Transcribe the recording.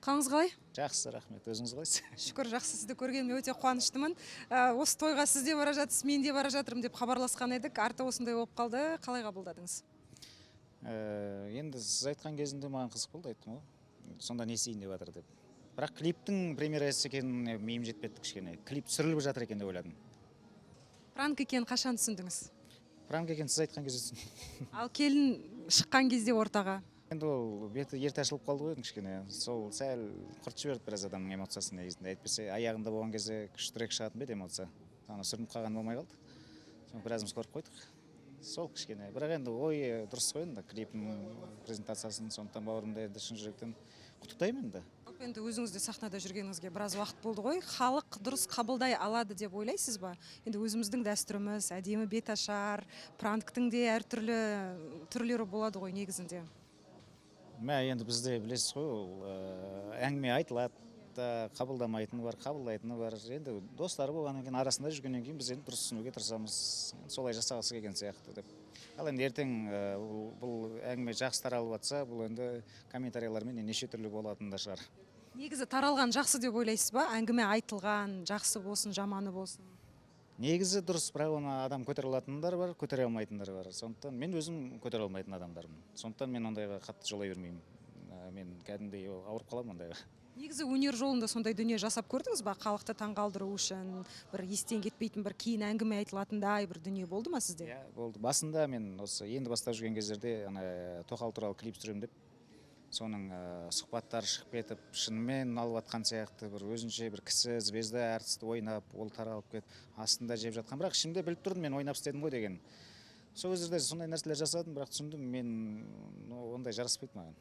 Қалыңыз қалай? Жақсы, рахмет. Өзіңіз қалайсыз? Шүкір, жақсы, сізді көргеніме өте қуаныштымын. Осы тойға сіз де бара жатырсыз, мен де бара жатырмын деп хабарласқан едік. Арты осындай болып қалды. Қалай қабылдадыңыз? Енді сіз айтқан кезінде маған қызық болды, айттым ғой. Сонда не істейін деп жатыр деп. Бірақ клиптің премьерасы екеніне миым жетпеді кішкене. Клип түсіріліп жатыр екен деп ойладым. Пранк екенін қашан түсіндіңіз? Пранк екен сіз айтқан кезде түсіндім. Ал келін шыққан кезде ортаға. Енді ол беті ерте ашылып қалды ғой кішкене. Сол сәл құртып жіберді біраз адамның эмоциясын негізінде. Әйтпесе аяғында болған кезде күштірек шығатын ба еді эмоция. Ана сүрініп қалған болмай қалды. Соны біразымыз көріп қойдық. Сол кішкене. Бірақ енді ой дұрыс қой енді клиптің презентациясын, сондықтан бауырымды енді шын жүректен құттықтаймын енді. Енді өзіңізде сахнада жүргеніңізге біраз уақыт болды ғой. Халық дұрыс қабылдай алады деп ойлайсыз ба? Енді өзіміздің дәстүріміз, әдемі беташар, пранктың де әртүрлі түрлері болады ғой негізінде. Енді бізде білесіз ғой, ол әңгіме айтылады, қабылдамайтыны бар, қабылдайтыны бар. Енді достары болғаннан кейін, арасында жүргеннен кейін біз енді дұрыс түсінуге тырысамыз. Солай жасағысы келген сияқты деп. Ал енді ертең бұл әңгіме жақсы таралып жатса, бұл енді комментарийлермен неше түрлі болатын да шығар. Негізі таралған жақсы деп ойлайсыз ба? Әңгіме айтылған, жақсы болсын, жаманы болсын. Негізі дұрыс, бірақ оны адам көтере алатындар бар, көтере алмайтындар бар. Сондықтан мен өзім көтере алмайтын адамдармын. Сондықтан мен ондайға қатты жолай бермеймін. Мен кәдімгідей ауырып қаламын ондайға. Негізі өнер жолында сондай дүние жасап көрдіңіз ба? Халықты таңғалдыру үшін, бір естен кетпейтін бір кейін әңгіме айтылатындай бір дүние болды ма сізде? Иә, болды. Басында мен осы енді бастап жүрген кездерде тоқал туралы клип түсіремін деп, соның сұхбаттары шығып кетіп, шынымен алып жатқан сияқты бір өзінше бір кісі звезда әртісті ойнап, ол таралып кетіп, астында жеп жатқан. Бірақ ішімде біліп тұрдым, мен ойнап істедім ғой деген. Сол кездерде сондай нәрселер жасадым, бірақ түсіндім, мен ондай жараспайды маған.